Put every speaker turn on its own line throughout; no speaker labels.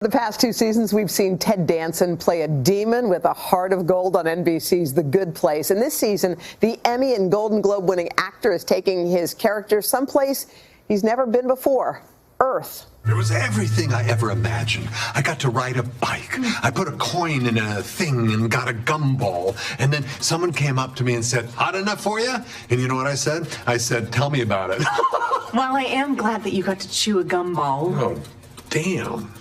The past two seasons, we've seen Ted Danson play a demon with a heart of gold on NBC's The Good Place. And this season, the Emmy and Golden Globe-winning actor is taking his character someplace he's never been before, Earth.
It was everything I ever imagined. I got to ride a bike. I put a coin in a thing and got a gumball. And then someone came up to me and said, "Hot enough for you?" And you know what I said? I said, "Tell me about it."
Well, I am glad that you got to chew a gumball.
Oh, damn.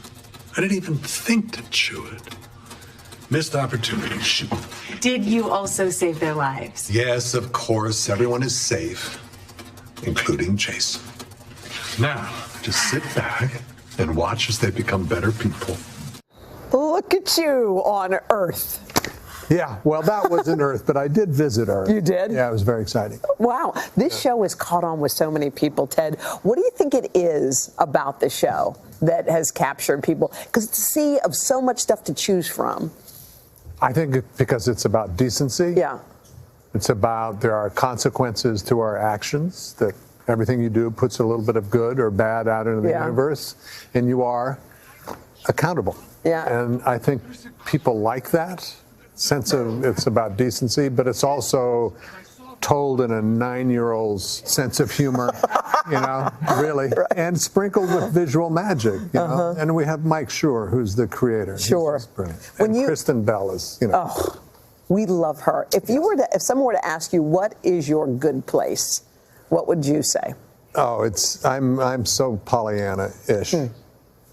I didn't even think to chew it. Missed opportunity. Shoot.
Did you also save their lives?
Yes, of course. Everyone is safe, including Jason. Now, just sit back and watch as they become better people.
Look at you on Earth.
Yeah, well, that wasn't Earth, but I did visit Earth.
You did?
Yeah, it was very exciting.
Wow. This show has caught on with so many people, Ted. What do you think it is about the show that has captured people? Because it's a sea of so much stuff to choose from.
I think because it's about decency.
Yeah.
It's about there are consequences to our actions, that everything you do puts a little bit of good or bad out into the universe, and you are accountable.
Yeah.
And I think people like that sense of it's about decency, but it's also told in a 9-year-old's sense of humor, you know, really, right. And sprinkled with visual magic, you know. And we have Mike Schur, who's the creator.
Sure.
And Kristen Bell is, you know.
Oh, we love her. If you were to, if someone were to ask you, what is your good place, what would you say?
Oh, I'm so Pollyanna-ish.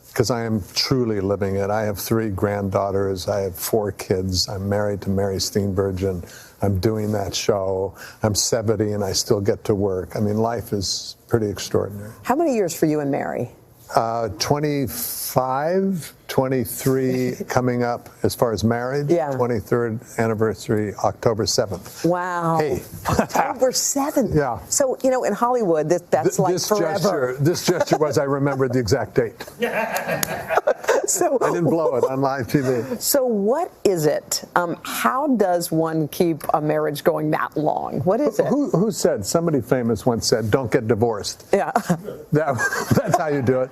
Because I am truly living it. I have 3 granddaughters. I have 4 kids. I'm married to Mary Steenburgen. I'm doing that show. I'm 70 and I still get to work. I mean, life is pretty extraordinary.
How many years for you and Mary?
25, 23 coming up as far as marriage.
Yeah.
23rd anniversary, October 7th.
Wow.
Hey.
October 7th.
Yeah.
So, you know, in Hollywood, that's like forever.
This gesture was, I remembered the exact date. So I didn't blow it on live TV.
So what is it? How does one keep a marriage going that long? What is it?
Who said? Somebody famous once said, "Don't get divorced."
Yeah.
That's how you do it.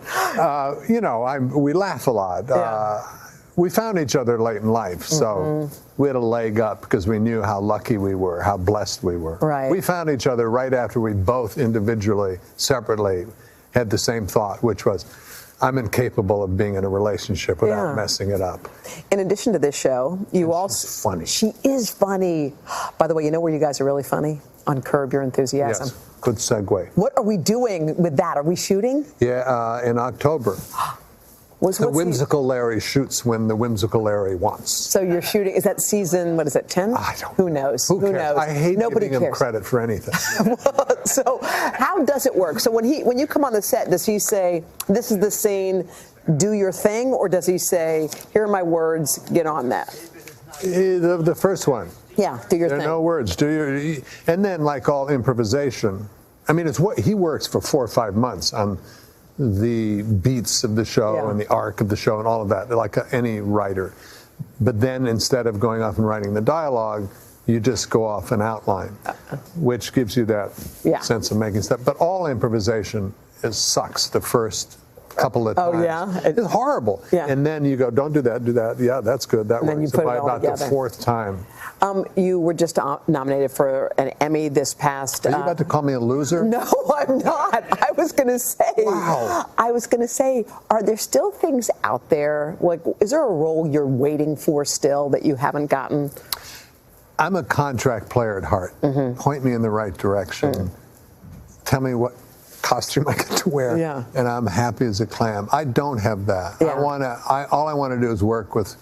You know, we laugh a lot. We found each other late in life, so we had a leg up because we knew how lucky we were, how blessed we were.
Right.
We found each other right after we both individually, separately, had the same thought, which was, I'm incapable of being in a relationship without messing it up.
In addition to this show, you also...
She's funny.
She is funny. By the way, you know where you guys are really funny? On Curb Your Enthusiasm.
Yes, good segue.
What are we doing with that? Are we shooting?
Yeah, in October. The Whimsical Larry shoots when the Whimsical Larry wants.
So you're shooting, is that season, what is it, 10?
I don't
Who knows?
Who knows? I hate
Nobody
giving
cares.
him credit for anything.
So how does it work? So when you come on the set, does he say, this is the scene, do your thing? Or does he say, here are my words, get on that?
The first one.
Yeah, do your thing.
There are no words. And then, like all improvisation, I mean, it's what he works for 4 or 5 months on the beats of the show and the arc of the show and all of that, like any writer. But then instead of going off and writing the dialogue, you just go off and outline, which gives you that sense of making stuff. But all improvisation sucks the first couple of times.
Oh, yeah?
It's horrible. Yeah. And then you go, don't do that, do that. Yeah, that's good, that works.
Then you put
by
it all
about
together.
The 4th time.
You were just nominated for an Emmy this past...
Are you about to call me a loser?
No, I'm not. I was going to say...
Wow.
I was going to say, are there still things out there? Like, is there a role you're waiting for still that you haven't gotten?
I'm a contract player at heart. Point me in the right direction. Tell me what costume I get to wear, and I'm happy as a clam. I don't have that. All I want to do is work with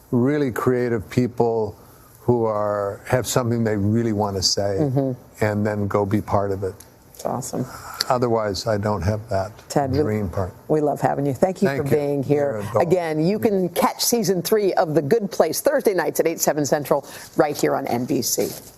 really creative people who have something they really want to say, and then go be part of it.
It's awesome.
Otherwise, I don't have that dream part.
We love having you. Thank you for being here. Again, you can catch season 3 of The Good Place Thursday nights at 8, 7 Central right here on NBC.